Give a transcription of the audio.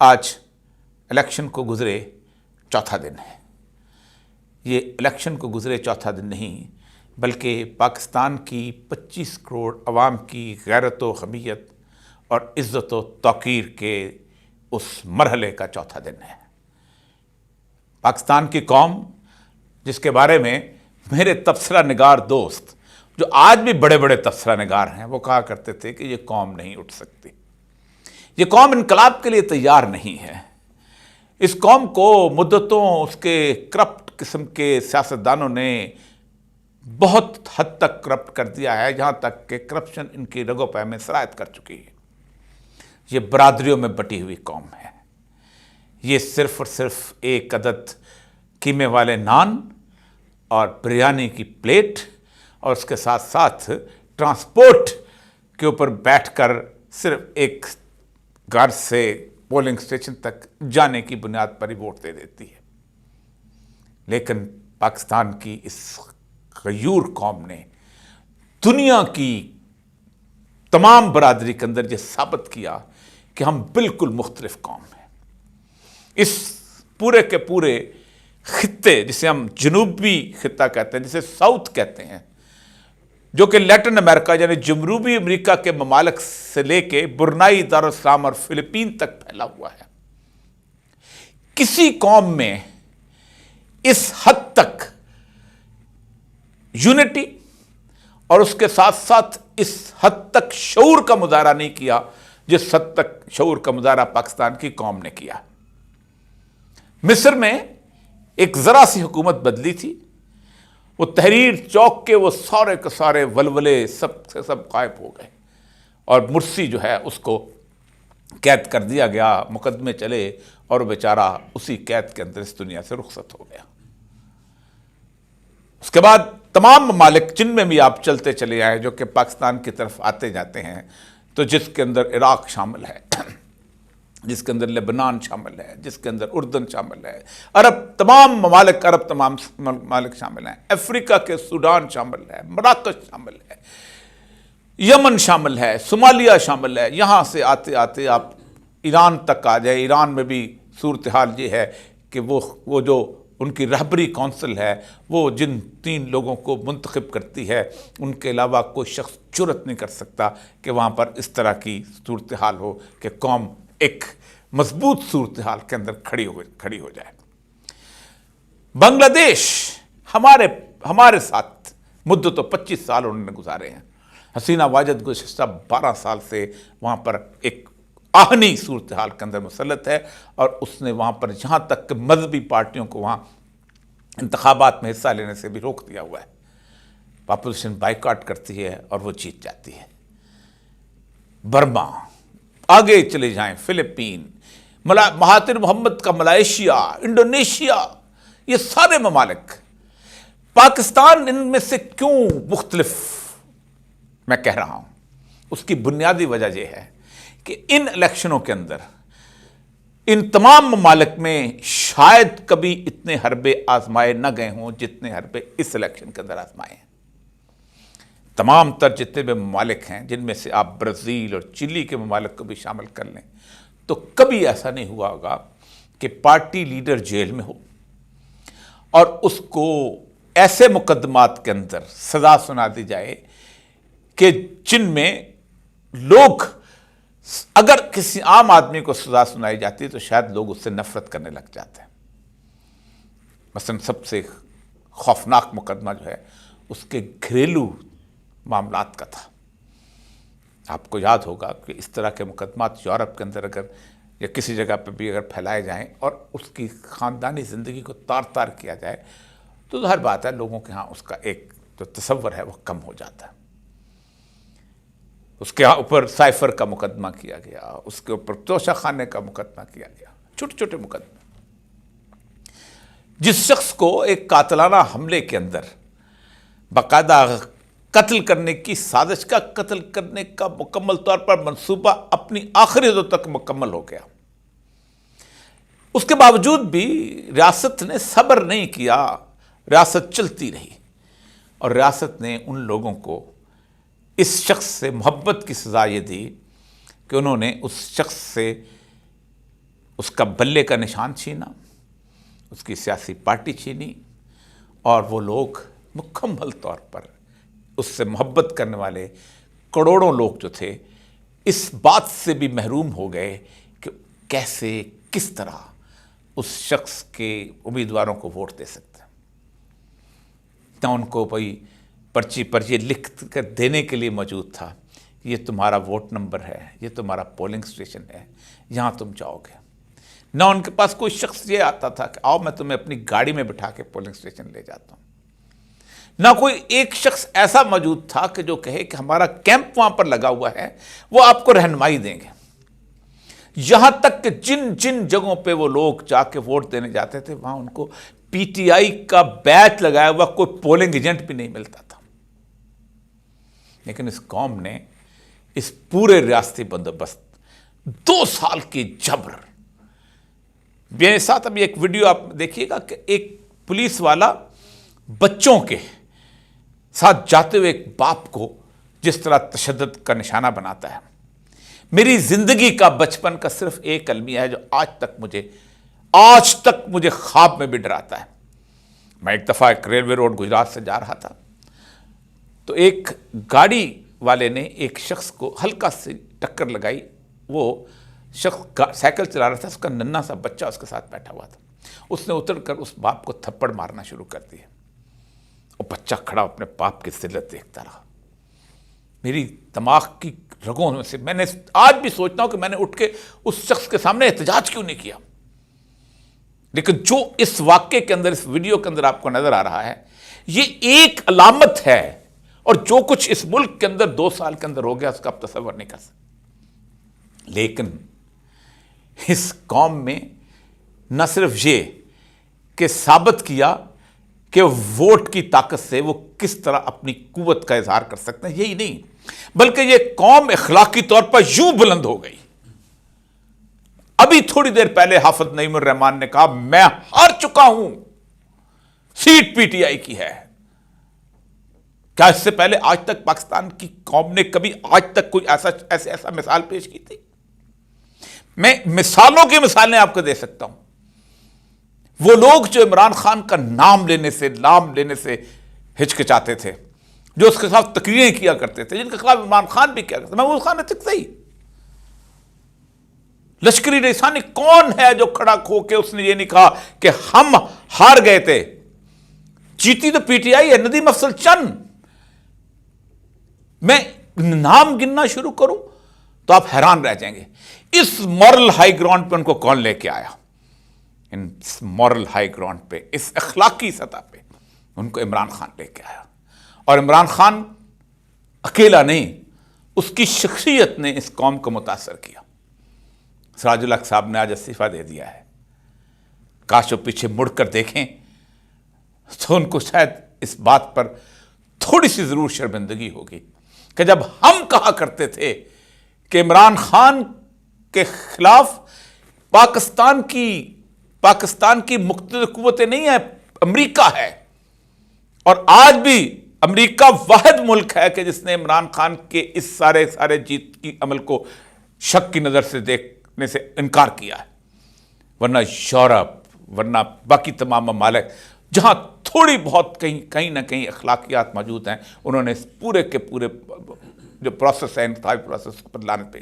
آج الیکشن کو گزرے چوتھا دن ہے۔ یہ الیکشن کو گزرے چوتھا دن نہیں بلکہ پاکستان کی 25 کروڑ عوام کی غیرت و حمیت اور عزت و توقیر کے اس مرحلے کا چوتھا دن ہے۔ پاکستان کی قوم جس کے بارے میں میرے تبصرہ نگار دوست جو آج بھی بڑے بڑے تبصرہ نگار ہیں وہ کہا کرتے تھے کہ یہ قوم نہیں اٹھ سکتی، یہ قوم انقلاب کے لیے تیار نہیں ہے، اس قوم کو مدتوں اس کے کرپٹ قسم کے سیاستدانوں نے بہت حد تک کرپٹ کر دیا ہے، جہاں تک کہ کرپشن ان کی رگ و پے میں سرایت کر چکی ہے۔ یہ برادریوں میں بٹی ہوئی قوم ہے، یہ صرف اور صرف ایک عدد قیمے والے نان اور بریانی کی پلیٹ اور اس کے ساتھ ساتھ ٹرانسپورٹ کے اوپر بیٹھ کر صرف ایک گھر سے پولنگ اسٹیشن تک جانے کی بنیاد پر ہی ووٹ دے دیتی ہے۔ لیکن پاکستان کی اس غیور قوم نے دنیا کی تمام برادری کے اندر یہ ثابت کیا کہ ہم بالکل مختلف قوم ہیں۔ اس پورے کے پورے خطے جسے ہم جنوبی خطہ کہتے ہیں، جسے ساؤتھ کہتے ہیں، جو کہ لیٹن امریکہ یعنی جنوبی امریکہ کے ممالک سے لے کے برنائی، دارالسلام اور فلپین تک پھیلا ہوا ہے، کسی قوم میں اس حد تک یونٹی اور اس کے ساتھ ساتھ اس حد تک شعور کا مظاہرہ نہیں کیا جس حد تک شعور کا مظاہرہ پاکستان کی قوم نے کیا۔ مصر میں ایک ذرا سی حکومت بدلی تھی، وہ تحریر چوک کے وہ سارے کے سارے ولولے سب سے سب غائب ہو گئے اور مرسی جو ہے اس کو قید کر دیا گیا، مقدمے چلے اور بیچارہ اسی قید کے اندر اس دنیا سے رخصت ہو گیا۔ اس کے بعد تمام ممالک جن میں بھی آپ چلتے چلے آئے جو کہ پاکستان کی طرف آتے جاتے ہیں، تو جس کے اندر عراق شامل ہے، جس کے اندر لبنان شامل ہے، جس کے اندر اردن شامل ہے، تمام ممالک شامل ہیں، افریقہ کے سوڈان شامل ہے، مراکش شامل ہے، یمن شامل ہے، صومالیہ شامل ہے، یہاں سے آتے آتے آپ ایران تک آ جائے۔ ایران میں بھی صورتحال یہ ہے کہ وہ جو ان کی رہبری کونسل ہے، وہ جن 3 لوگوں کو منتخب کرتی ہے ان کے علاوہ کوئی شخص جرأت نہیں کر سکتا کہ وہاں پر اس طرح کی صورتحال ہو کہ قوم ایک مضبوط صورتحال کے اندر کھڑی ہو جائے۔ بنگلہ دیش ہمارے ساتھ مدتوں 25 سال انہوں نے گزارے ہیں۔ حسینہ واجد گزشتہ 12 سال سے وہاں پر ایک آہنی صورتحال کے اندر مسلط ہے اور اس نے وہاں پر جہاں تک مذہبی پارٹیوں کو وہاں انتخابات میں حصہ لینے سے بھی روک دیا ہوا ہے۔ پاپولیشن بائیکاٹ کرتی ہے اور وہ جیت جاتی ہے۔ برما، آگے چلے جائیں، فلپین، مہاتیر محمد کا ملائیشیا، انڈونیشیا، یہ سارے ممالک پاکستان ان میں سے کیوں مختلف میں کہہ رہا ہوں؟ اس کی بنیادی وجہ یہ ہے کہ ان الیکشنوں کے اندر ان تمام ممالک میں شاید کبھی اتنے حربے آزمائے نہ گئے ہوں جتنے حربے اس الیکشن کے اندر آزمائے ہیں۔ تمام تر جتنے بھی ممالک ہیں، جن میں سے آپ برازیل اور چلی کے ممالک کو بھی شامل کر لیں، تو کبھی ایسا نہیں ہوا ہوگا کہ پارٹی لیڈر جیل میں ہو اور اس کو ایسے مقدمات کے اندر سزا سنا دی جائے کہ جن میں لوگ، اگر کسی عام آدمی کو سزا سنائی جاتی تو شاید لوگ اس سے نفرت کرنے لگ جاتے ہیں۔ مثلا سب سے خوفناک مقدمہ جو ہے اس کے گھریلو معاملات کا تھا۔ آپ کو یاد ہوگا کہ اس طرح کے مقدمات یورپ کے اندر اگر یا کسی جگہ پہ بھی اگر پھیلائے جائیں اور اس کی خاندانی زندگی کو تار تار کیا جائے تو ظاہر بات ہے لوگوں کے ہاں اس کا ایک جو تصور ہے وہ کم ہو جاتا ہے۔ اس کے اوپر سائفر کا مقدمہ کیا گیا، اس کے اوپر توشہ خانے کا مقدمہ کیا گیا، چھوٹے چھوٹے مقدمے۔ جس شخص کو ایک قاتلانہ حملے کے اندر باقاعدہ قتل کرنے کی سازش کا، قتل کرنے کا مکمل طور پر منصوبہ اپنی آخری حدوں تک مکمل ہو گیا، اس کے باوجود بھی ریاست نے صبر نہیں کیا، ریاست چلتی رہی اور ریاست نے ان لوگوں کو اس شخص سے محبت کی سزا یہ دی کہ انہوں نے اس شخص سے اس کا بلے کا نشان چھینا، اس کی سیاسی پارٹی چھینی، اور وہ لوگ مکمل طور پر اس سے محبت کرنے والے کروڑوں لوگ جو تھے اس بات سے بھی محروم ہو گئے کہ کیسے، کس طرح اس شخص کے امیدواروں کو ووٹ دے سکتے ہیں۔ نہ ان کو کوئی پرچی پر یہ لکھ کر دینے کے لیے موجود تھا کہ یہ تمہارا ووٹ نمبر ہے، یہ تمہارا پولنگ اسٹیشن ہے، یہاں تم جاؤ گے۔ نہ ان کے پاس کوئی شخص یہ آتا تھا کہ آؤ میں تمہیں اپنی گاڑی میں بٹھا کے پولنگ اسٹیشن لے جاتا ہوں۔ نہ کوئی ایک شخص ایسا موجود تھا کہ جو کہے کہ ہمارا کیمپ وہاں پر لگا ہوا ہے، وہ آپ کو رہنمائی دیں گے۔ یہاں تک کہ جن جن جگہوں پہ وہ لوگ جا کے ووٹ دینے جاتے تھے وہاں ان کو پی ٹی آئی کا بیچ لگایا ہوا کوئی پولنگ ایجنٹ بھی نہیں ملتا تھا۔ لیکن اس قوم نے اس پورے ریاستی بندوبست 2 سال کی جبر، میرے ساتھ ابھی ایک ویڈیو آپ دیکھیے گا کہ ایک پولیس والا بچوں کے ساتھ جاتے ہوئے ایک باپ کو جس طرح تشدد کا نشانہ بناتا ہے۔ میری زندگی کا بچپن کا صرف ایک المیہ ہے جو آج تک مجھے خواب میں بھی ڈراتا ہے۔ میں ایک دفعہ ایک ریلوے روڈ گجرات سے جا رہا تھا تو ایک گاڑی والے نے ایک شخص کو ہلکا سی ٹکر لگائی۔ وہ شخص سائیکل چلا رہا تھا، اس کا ننھا سا بچہ اس کے ساتھ بیٹھا ہوا تھا۔ اس نے اتر کر اس باپ کو تھپڑ مارنا شروع کر دیا۔ وہ بچہ کھڑا اپنے باپ کی ذلت دیکھتا رہا۔ میری دماغ کی رگوں میں سے میں نے آج بھی سوچتا ہوں کہ میں نے اٹھ کے اس شخص کے سامنے احتجاج کیوں نہیں کیا۔ لیکن جو اس واقعے کے اندر، اس ویڈیو کے اندر آپ کو نظر آ رہا ہے، یہ ایک علامت ہے، اور جو کچھ اس ملک کے اندر 2 سال کے اندر ہو گیا اس کا آپ تصور نہیں کر سکتے۔ لیکن اس قوم میں نہ صرف یہ کہ ثابت کیا کہ ووٹ کی طاقت سے وہ کس طرح اپنی قوت کا اظہار کر سکتے ہیں، یہی نہیں بلکہ یہ قوم اخلاقی طور پر یوں بلند ہو گئی۔ ابھی تھوڑی دیر پہلے حافظ نعیم الرحمان نے کہا میں ہار چکا ہوں، سیٹ پی ٹی آئی کی ہے۔ کیا اس سے پہلے آج تک پاکستان کی قوم نے کبھی آج تک کوئی ایسا مثال پیش کی تھی؟ میں مثالوں کی مثالیں آپ کو دے سکتا ہوں۔ وہ لوگ جو عمران خان کا نام لینے سے ہچکچاتے تھے، جو اس کے خلاف تقریریں کیا کرتے تھے، جن کے خلاف عمران خان بھی کیا کرتے تھے، محمود خان تک صحیح، لشکری رئیسانی کون ہے جو کھڑا کھو کے اس نے یہ نہیں کہا کہ ہم ہار گئے تھے، جیتی تو پی ٹی آئی ہے، ندیم افضل چند۔ میں نام گننا شروع کروں تو آپ حیران رہ جائیں گے۔ اس مورل ہائی گراؤنڈ پہ ان کو کون لے کے آیا؟ اس مورل ہائی گراؤنڈ پہ، اس اخلاقی سطح پہ ان کو عمران خان لے کے آیا۔ اور عمران خان اکیلا نہیں، اس کی شخصیت نے اس قوم کو متاثر کیا۔ سراج الحق صاحب نے آج استعفیٰ دے دیا ہے۔ کاش وہ پیچھے مڑ کر دیکھیں تو ان کو شاید اس بات پر تھوڑی سی ضرور شرمندگی ہوگی کہ جب ہم کہا کرتے تھے کہ عمران خان کے خلاف پاکستان کی مقتدر قوتیں نہیں ہیں، امریکہ ہے، اور آج بھی امریکہ واحد ملک ہے کہ جس نے عمران خان کے اس سارے جیت کی عمل کو شک کی نظر سے دیکھنے سے انکار کیا ہے۔ ورنہ یورپ، ورنہ باقی تمام ممالک جہاں تھوڑی بہت کہیں نہ کہیں اخلاقیات موجود ہیں، انہوں نے اس پورے کے پورے جو پروسیس ہے، انتخابی پروسیس پر لعنت بھیجی۔